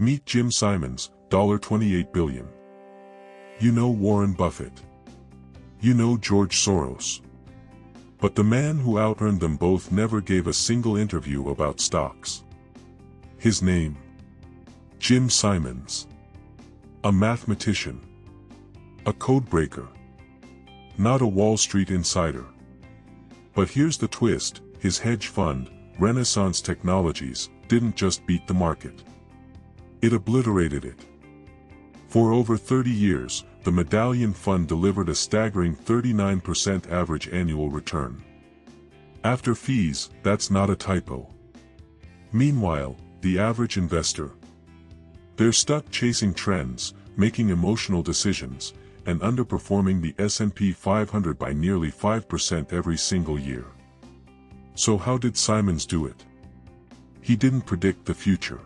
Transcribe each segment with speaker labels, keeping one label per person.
Speaker 1: Meet Jim Simons, $28 billion. You know Warren Buffett. You know George Soros. But the man who out-earned them both never gave a single interview about stocks. His name? Jim Simons. A mathematician. A codebreaker. Not a Wall Street insider. But here's the twist, his hedge fund, Renaissance Technologies, didn't just beat the market. It obliterated it. For over 30 years, the Medallion Fund delivered a staggering 39% average annual return. After fees, that's not a typo. Meanwhile, the average investor, they're stuck chasing trends, making emotional decisions, and underperforming the S&P 500 by nearly 5% every single year. So how did Simons do it? He didn't predict the future.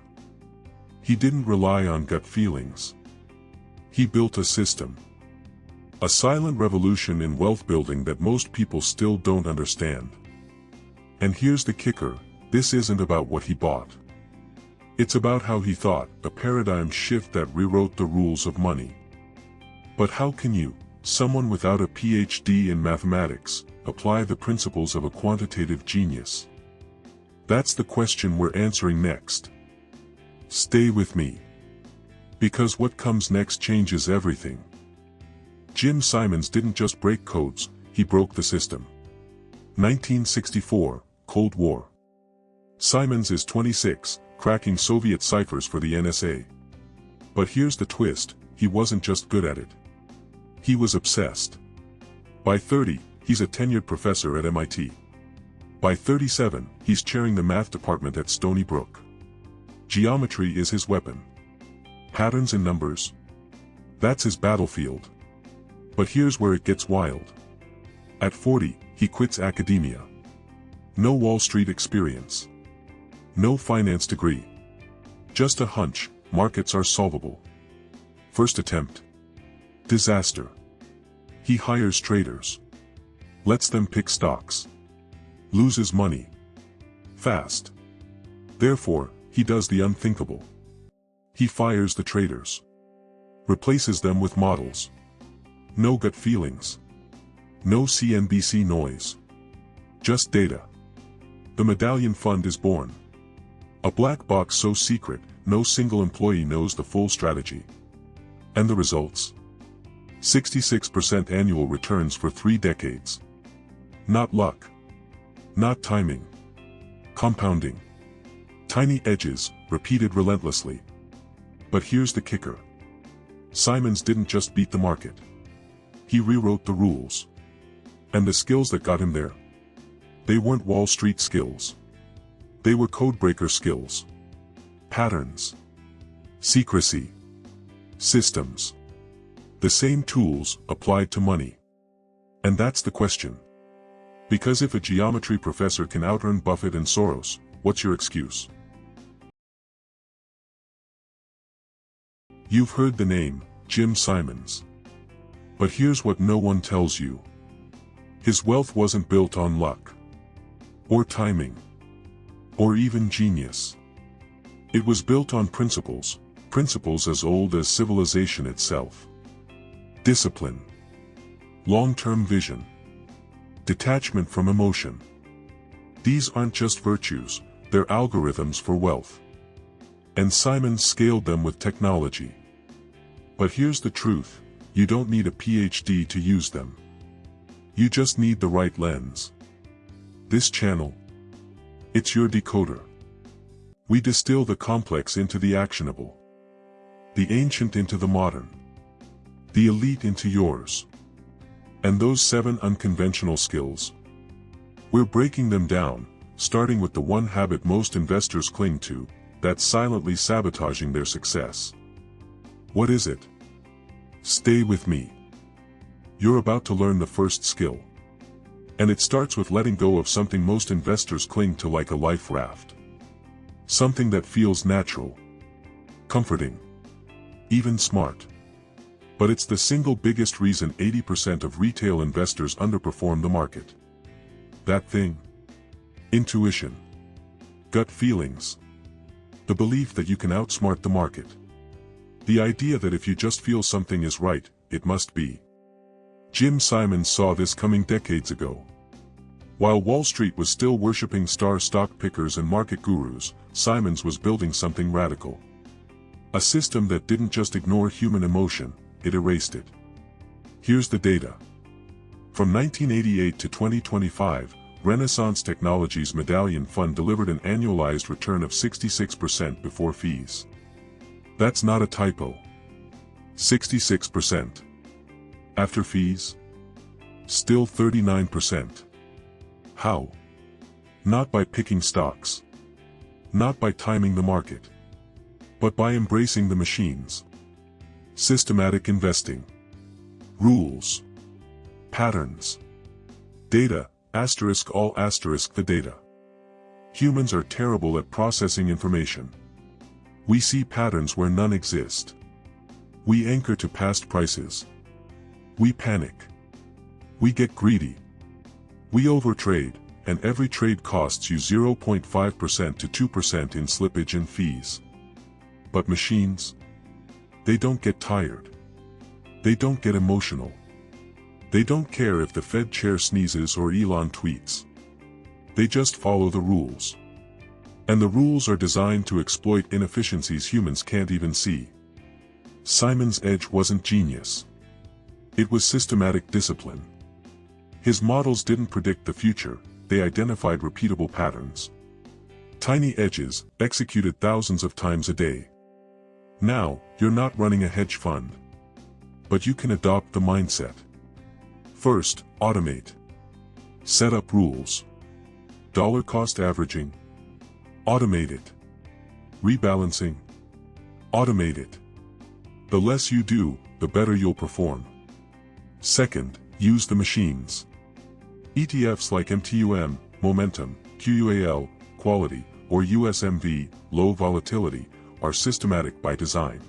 Speaker 1: He didn't rely on gut feelings. He built a system. A silent revolution in wealth building that most people still don't understand. And here's the kicker, this isn't about what he bought. It's about how he thought, a paradigm shift that rewrote the rules of money. But how can you, someone without a PhD in mathematics, apply the principles of a quantitative genius? That's the question we're answering next. Stay with me. Because what comes next changes everything. Jim Simons didn't just break codes, he broke the system. 1964, Cold War. Simons is 26, cracking Soviet ciphers for the NSA. But here's the twist, he wasn't just good at it. He was obsessed. By 30, he's a tenured professor at MIT. By 37, he's chairing the math department at Stony Brook. Geometry is his weapon. Patterns and numbers. That's his battlefield. But here's where it gets wild. At 40, he quits academia. No Wall Street experience. No finance degree. Just a hunch, markets are solvable. First attempt. Disaster. He hires traders. Lets them pick stocks. Loses money. Fast. Therefore, he does the unthinkable. He fires the traders. Replaces them with models. No gut feelings. No CNBC noise. Just data. The Medallion Fund is born. A black box so secret, no single employee knows the full strategy. And the results? 66% annual returns for 3 decades. Not luck. Not timing. Compounding. Tiny edges, repeated relentlessly. But here's the kicker. Simons didn't just beat the market. He rewrote the rules. And the skills that got him there? They weren't Wall Street skills. They were codebreaker skills. Patterns. Secrecy. Systems. The same tools applied to money. And that's the question. Because if a geometry professor can out-earn Buffett and Soros, what's your excuse? You've heard the name, Jim Simons. But here's what no one tells you. His wealth wasn't built on luck. Or timing. Or even genius. It was built on principles, principles as old as civilization itself. Discipline. Long-term vision. Detachment from emotion. These aren't just virtues, they're algorithms for wealth. And Simons scaled them with technology. But here's the truth, you don't need a PhD to use them. You just need the right lens. This channel, it's your decoder. We distill the complex into the actionable. The ancient into the modern. The elite into yours. And those 7 unconventional skills. We're breaking them down, starting with the one habit most investors cling to, that's silently sabotaging their success. What is it? Stay with me. You're about to learn the first skill. And it starts with letting go of something most investors cling to like a life raft. Something that feels natural. Comforting. Even smart. But it's the single biggest reason 80% of retail investors underperform the market. That thing. Intuition. Gut feelings. The belief that you can outsmart the market. The idea that if you just feel something is right, it must be. Jim Simons saw this coming decades ago. While Wall Street was still worshipping star stock pickers and market gurus, Simons was building something radical. A system that didn't just ignore human emotion, it erased it. Here's the data. From 1988 to 2025, Renaissance Technologies' Medallion Fund delivered an annualized return of 66% before fees. That's not a typo. 66%. After fees? Still 39%. How? Not by picking stocks. Not by timing the market. But by embracing the machines. Systematic investing. Rules. Patterns. Data, all the data. Humans are terrible at processing information. We see patterns where none exist. We anchor to past prices. We panic. We get greedy. We overtrade, and every trade costs you 0.5% to 2% in slippage and fees. But machines? They don't get tired. They don't get emotional. They don't care if the Fed chair sneezes or Elon tweets. They just follow the rules. And the rules are designed to exploit inefficiencies humans can't even see. Simons' edge wasn't genius. It was systematic discipline. His models didn't predict the future, they identified repeatable patterns. Tiny edges, executed thousands of times a day. Now, you're not running a hedge fund. But you can adopt the mindset. First, automate. Set up rules. Dollar cost averaging. Automate it. Rebalancing. Automate it. The less you do, the better you'll perform. Second, use the machines. ETFs like MTUM, Momentum, QUAL, Quality, or USMV, Low Volatility, are systematic by design.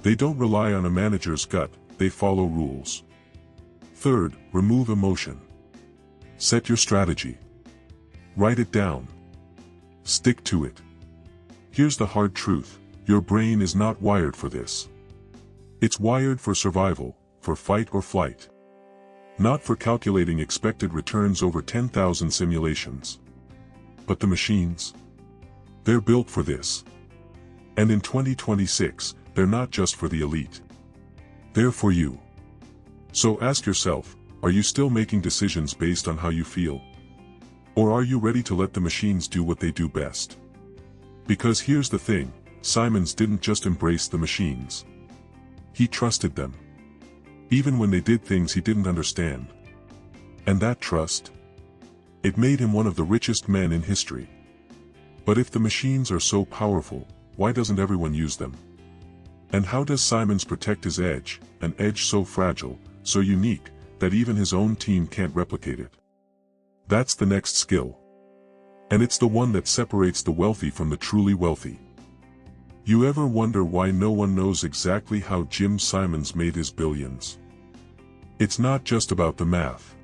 Speaker 1: They don't rely on a manager's gut, they follow rules. Third, remove emotion. Set your strategy. Write it down. Stick to it. Here's the hard truth, your brain is not wired for this. It's wired for survival, for fight or flight. Not for calculating expected returns over 10,000 simulations. But the machines? They're built for this. And in 2026, they're not just for the elite. They're for you. So ask yourself, are you still making decisions based on how you feel? Or are you ready to let the machines do what they do best? Because here's the thing, Simons didn't just embrace the machines. He trusted them. Even when they did things he didn't understand. And that trust? It made him one of the richest men in history. But if the machines are so powerful, why doesn't everyone use them? And how does Simons protect his edge, an edge so fragile, so unique, that even his own team can't replicate it? That's the next skill. And it's the one that separates the wealthy from the truly wealthy. You ever wonder why no one knows exactly how Jim Simons made his billions? It's not just about the math.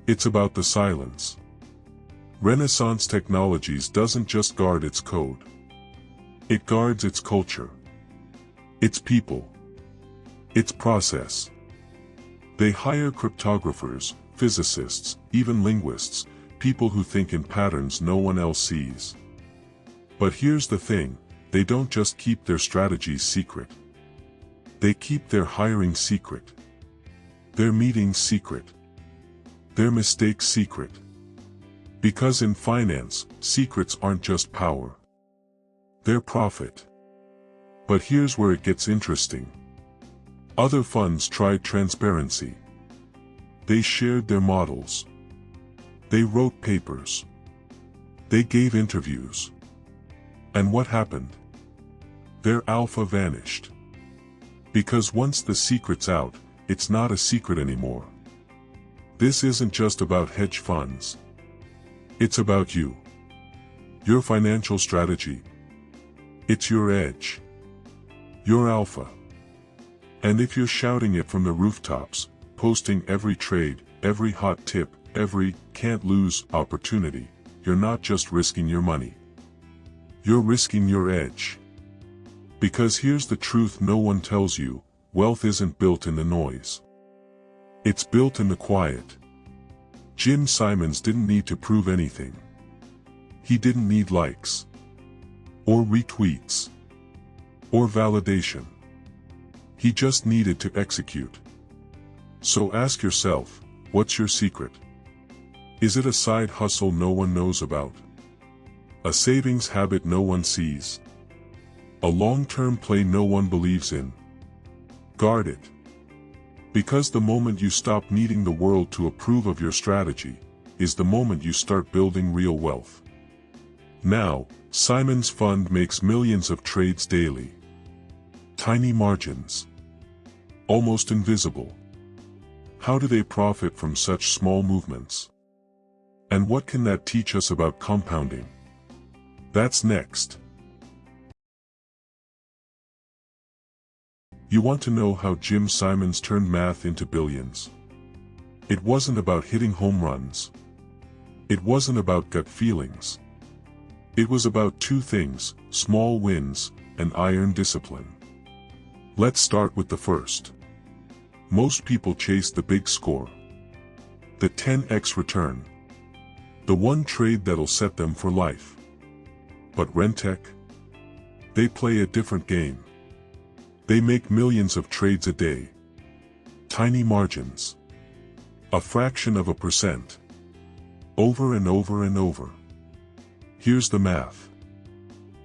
Speaker 1: It's about the silence. Renaissance Technologies doesn't just guard its code. It guards its culture. Its people. Its process. They hire cryptographers, physicists, even linguists, people who think in patterns no one else sees. But here's the thing, they don't just keep their strategies secret. They keep their hiring secret. Their meetings secret. Their mistakes secret. Because in finance, secrets aren't just power. They're profit. But here's where it gets interesting. Other funds tried transparency. They shared their models. They wrote papers. They gave interviews. And what happened? Their alpha vanished. Because once the secret's out, it's not a secret anymore. This isn't just about hedge funds. It's about you. Your financial strategy. It's your edge. Your alpha. And if you're shouting it from the rooftops, posting every trade, every hot tip, every can't lose opportunity, you're not just risking your money. You're risking your edge. Because here's the truth no one tells you, wealth isn't built in the noise. It's built in the quiet. Jim Simons didn't need to prove anything. He didn't need likes, or retweets, or validation. He just needed to execute. So ask yourself, what's your secret? Is it a side hustle no one knows about? A savings habit no one sees? A long-term play no one believes in? Guard it. Because the moment you stop needing the world to approve of your strategy, is the moment you start building real wealth. Now, Simon's fund makes millions of trades daily. Tiny margins. Almost invisible. How do they profit from such small movements? And what can that teach us about compounding? That's next. You want to know how Jim Simons turned math into billions? It wasn't about hitting home runs. It wasn't about gut feelings. It was about two things, small wins, and iron discipline. Let's start with the first. Most people chase the big score. The 10x return. The one trade that'll set them for life. But Rentec? They play a different game. They make millions of trades a day. Tiny margins. A fraction of a percent. Over and over and over. Here's the math.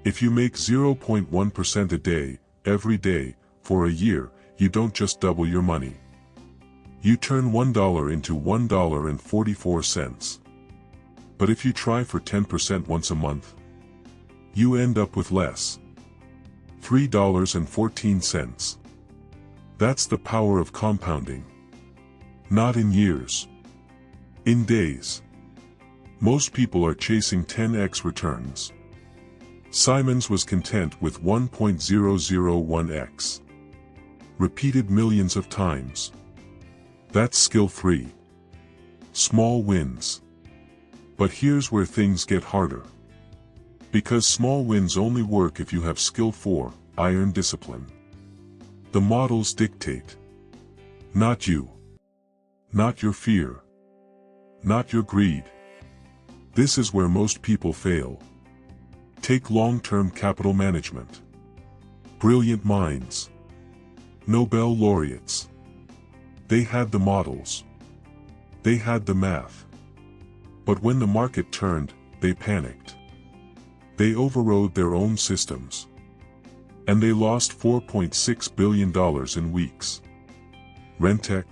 Speaker 1: If you make 0.1% a day, every day, for a year, you don't just double your money. You turn $1 into $1.44. But if you try for 10% once a month, you end up with less. $3.14. That's the power of compounding. Not in years. In days. Most people are chasing 10x returns. Simons was content with 1.001x. Repeated millions of times. That's skill-free. Small wins. But here's where things get harder. Because small wins only work if you have skill 4, iron discipline. The models dictate. Not you. Not your fear. Not your greed. This is where most people fail. Take long-term capital management. Brilliant minds. Nobel laureates. They had the models. They had the math. But when the market turned, they panicked. They overrode their own systems. And they lost $4.6 billion in weeks. Rentec?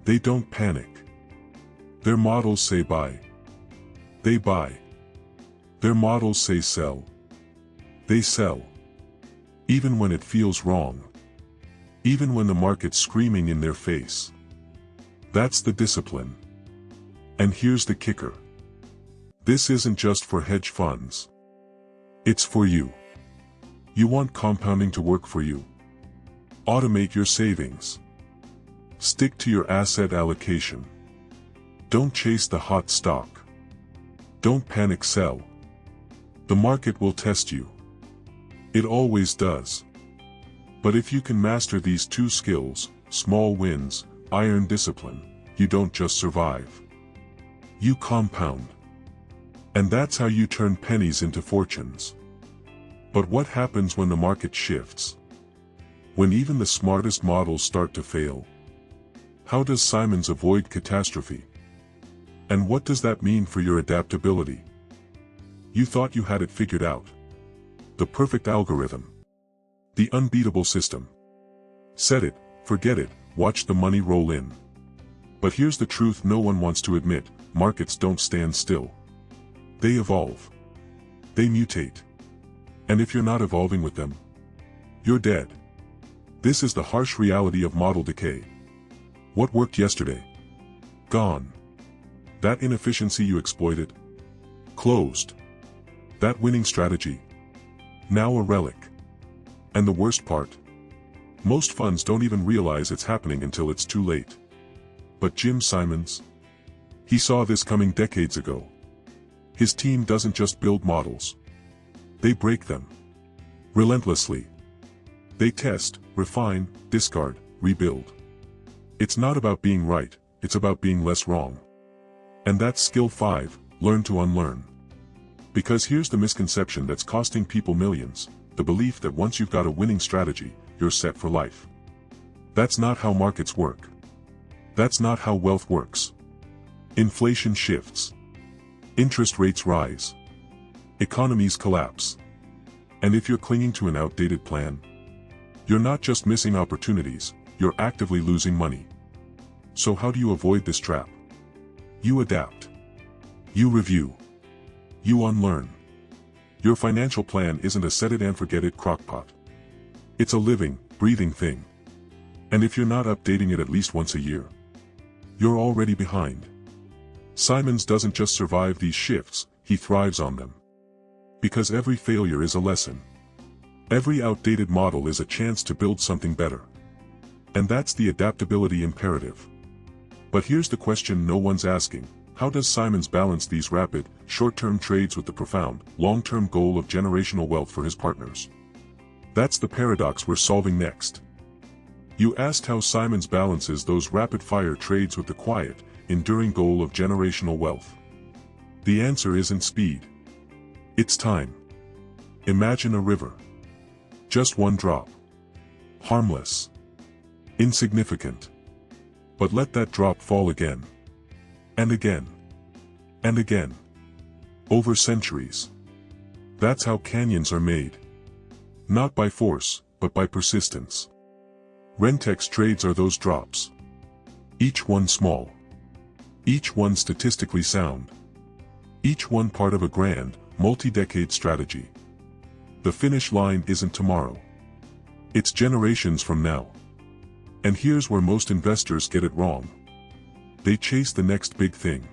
Speaker 1: They don't panic. Their models say buy. They buy. Their models say sell. They sell. Even when it feels wrong. Even when the market's screaming in their face. That's the discipline. And here's the kicker. This isn't just for hedge funds. It's for you. You want compounding to work for you. Automate your savings. Stick to your asset allocation. Don't chase the hot stock. Don't panic sell. The market will test you. It always does. But if you can master these two skills, small wins, iron discipline, you don't just survive. You compound. And that's how you turn pennies into fortunes. But what happens when the market shifts? When even the smartest models start to fail? How does Simons avoid catastrophe? And what does that mean for your adaptability? You thought you had it figured out. The perfect algorithm. The unbeatable system. Set it, forget it, watch the money roll in. But here's the truth no one wants to admit, markets don't stand still. They evolve. They mutate. And if you're not evolving with them, you're dead. This is the harsh reality of model decay. What worked yesterday? Gone. That inefficiency you exploited? Closed. That winning strategy? Now a relic. And the worst part? Most funds don't even realize it's happening until it's too late. But Jim Simons? He saw this coming decades ago. His team doesn't just build models. They break them. Relentlessly. They test, refine, discard, rebuild. It's not about being right, it's about being less wrong. And that's skill 5, learn to unlearn. Because here's the misconception that's costing people millions, the belief that once you've got a winning strategy, you're set for life. That's not how markets work. That's not how wealth works. Inflation shifts. Interest rates rise. Economies collapse. And if you're clinging to an outdated plan, you're not just missing opportunities, you're actively losing money. So how do you avoid this trap? You adapt. You review. You unlearn. Your financial plan isn't a set-it-and-forget-it crockpot. It's a living, breathing thing. And if you're not updating it at least once a year, you're already behind. Simons doesn't just survive these shifts, he thrives on them. Because every failure is a lesson. Every outdated model is a chance to build something better. And that's the adaptability imperative. But here's the question no one's asking: how does Simons balance these rapid, short-term trades with the profound, long-term goal of generational wealth for his partners? That's the paradox we're solving next. You asked how Simons balances those rapid-fire trades with the quiet, enduring goal of generational wealth. The answer isn't speed. It's time. Imagine a river. Just one drop. Harmless. Insignificant. But let that drop fall again. And again. And again. Over centuries. That's how canyons are made. Not by force, but by persistence. Rentex trades are those drops. Each one small. Each one statistically sound. Each one part of a grand, multi-decade strategy. The finish line isn't tomorrow. It's generations from now. And here's where most investors get it wrong. They chase the next big thing.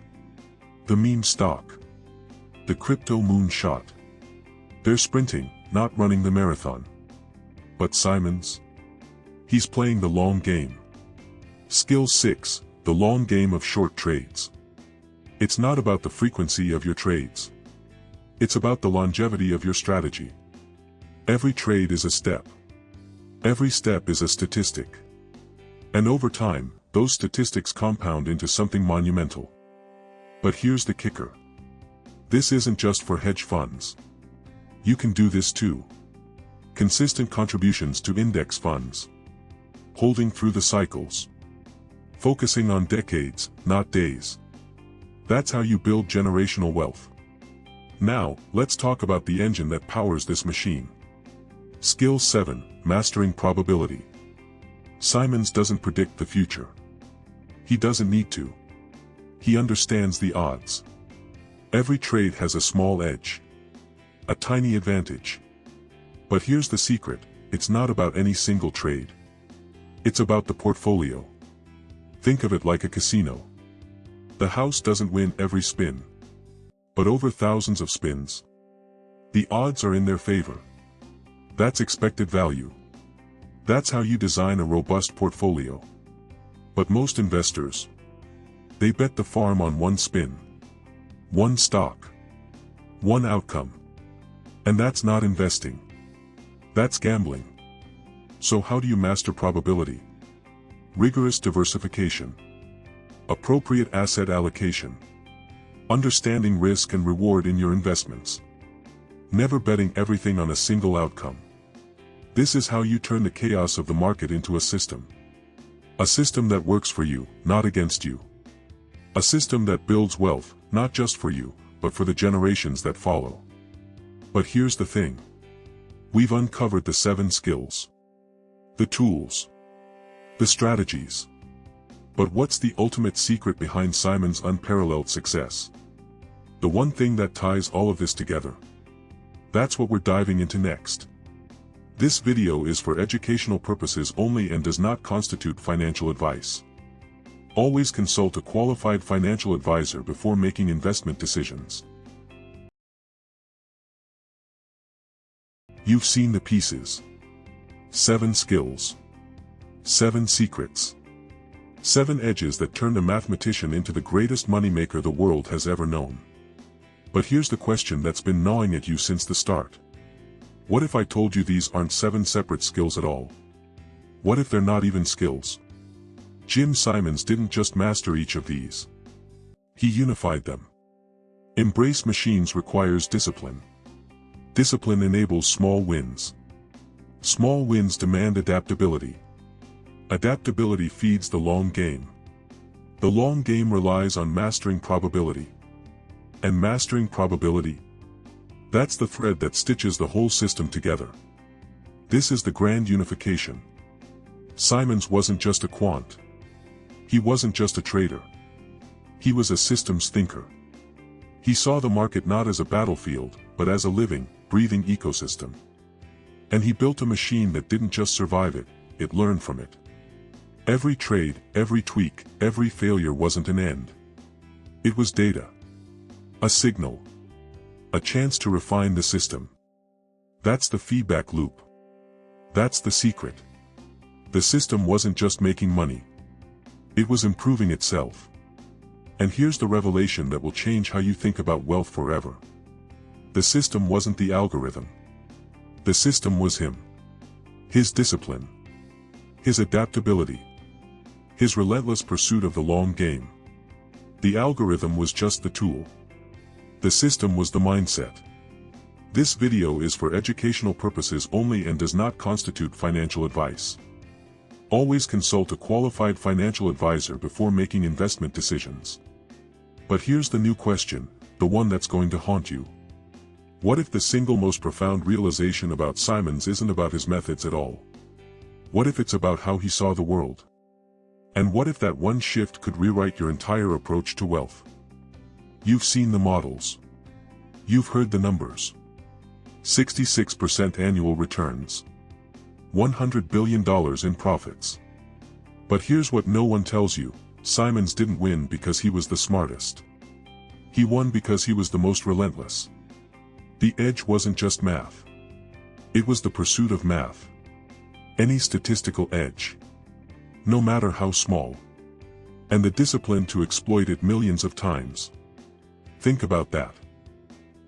Speaker 1: The meme stock. The crypto moonshot. They're sprinting, not running the marathon. But Simons? He's playing the long game. Skill 6, the long game of short trades. It's not about the frequency of your trades. It's about the longevity of your strategy. Every trade is a step. Every step is a statistic. And over time, those statistics compound into something monumental. But here's the kicker. This isn't just for hedge funds. You can do this too. Consistent contributions to index funds. Holding through the cycles. Focusing on decades, not days. That's how you build generational wealth. Now, let's talk about the engine that powers this machine. Skill 7, mastering probability. Simons doesn't predict the future. He doesn't need to. He understands the odds. Every trade has a small edge. A tiny advantage. But here's the secret, it's not about any single trade. It's about the portfolio. Think of it like a casino. The house doesn't win every spin. But over thousands of spins, the odds are in their favor. That's expected value. That's how you design a robust portfolio. But most investors, they bet the farm on one spin. One stock. One outcome. And that's not investing. That's gambling. So how do you master probability? Rigorous diversification. Appropriate asset allocation. Understanding risk and reward in your investments. Never betting everything on a single outcome. This is how you turn the chaos of the market into a system. A system that works for you, not against you. A system that builds wealth, not just for you, but for the generations that follow. But here's the thing. We've uncovered the 7 skills. The tools. The strategies. But what's the ultimate secret behind Simons' unparalleled success? The one thing that ties all of this together. That's what we're diving into next. This video is for educational purposes only and does not constitute financial advice. Always consult a qualified financial advisor before making investment decisions. You've seen the pieces. 7 skills. 7 secrets. 7 edges that turned a mathematician into the greatest moneymaker the world has ever known. But here's the question that's been gnawing at you since the start. What if I told you these aren't 7 separate skills at all? What if they're not even skills? Jim Simons didn't just master each of these. He unified them. Embrace machines requires discipline. Discipline enables small wins. Small wins demand adaptability. Adaptability feeds the long game. The long game relies on mastering probability. And mastering probability, that's the thread that stitches the whole system together. This is the grand unification. Simons wasn't just a quant. He wasn't just a trader. He was a systems thinker. He saw the market not as a battlefield, but as a living, breathing ecosystem. And he built a machine that didn't just survive it, it learned from it. Every trade, every tweak, every failure wasn't an end. It was data. A signal. A chance to refine the system. That's the feedback loop. That's the secret. The system wasn't just making money. It was improving itself. And here's the revelation that will change how you think about wealth forever. The system wasn't the algorithm. The system was him. His discipline. His adaptability. His relentless pursuit of the long game. The algorithm was just the tool. The system was the mindset. This video is for educational purposes only and does not constitute financial advice. Always consult a qualified financial advisor before making investment decisions. But here's the new question, the one that's going to haunt you. What if the single most profound realization about Simons isn't about his methods at all? What if it's about how he saw the world? And what if that one shift could rewrite your entire approach to wealth? You've seen the models. You've heard the numbers. 66% annual returns. $100 billion in profits. But here's what no one tells you, Simons didn't win because he was the smartest. He won because he was the most relentless. The edge wasn't just math. It was the pursuit of math. Any statistical edge. No matter how small. And the discipline to exploit it millions of times. Think about that.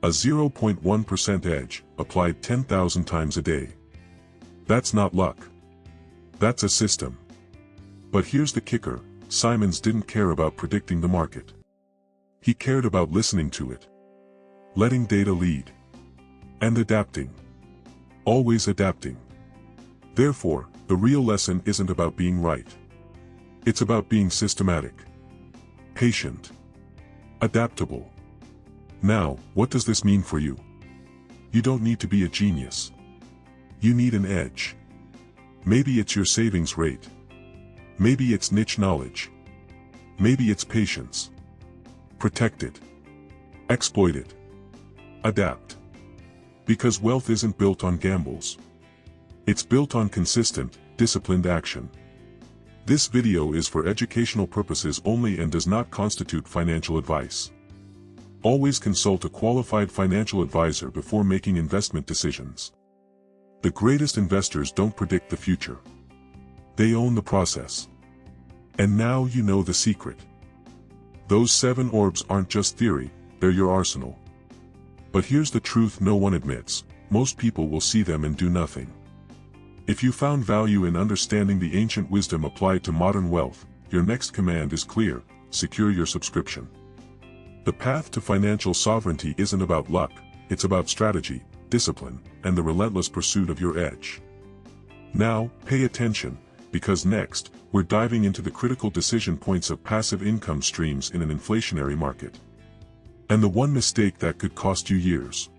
Speaker 1: A 0.1% edge, applied 10,000 times a day. That's not luck. That's a system. But here's the kicker, Simons didn't care about predicting the market. He cared about listening to it. Letting data lead. And adapting. Always adapting. Therefore, the real lesson isn't about being right. It's about being systematic. Patient. Adaptable. Now, what does this mean for you? You don't need to be a genius. You need an edge. Maybe it's your savings rate. Maybe it's niche knowledge. Maybe it's patience. Protect it. Exploit it. Adapt. Because wealth isn't built on gambles. It's built on consistent, disciplined action. This video is for educational purposes only and does not constitute financial advice. Always consult a qualified financial advisor before making investment decisions. The greatest investors don't predict the future. They own the process. And now you know the secret. Those 7 orbs aren't just theory, they're your arsenal. But here's the truth no one admits, most people will see them and do nothing. If you found value in understanding the ancient wisdom applied to modern wealth, your next command is clear, secure your subscription. The path to financial sovereignty isn't about luck, it's about strategy, discipline, and the relentless pursuit of your edge. Now, pay attention, because next, we're diving into the critical decision points of passive income streams in an inflationary market. And the one mistake that could cost you years.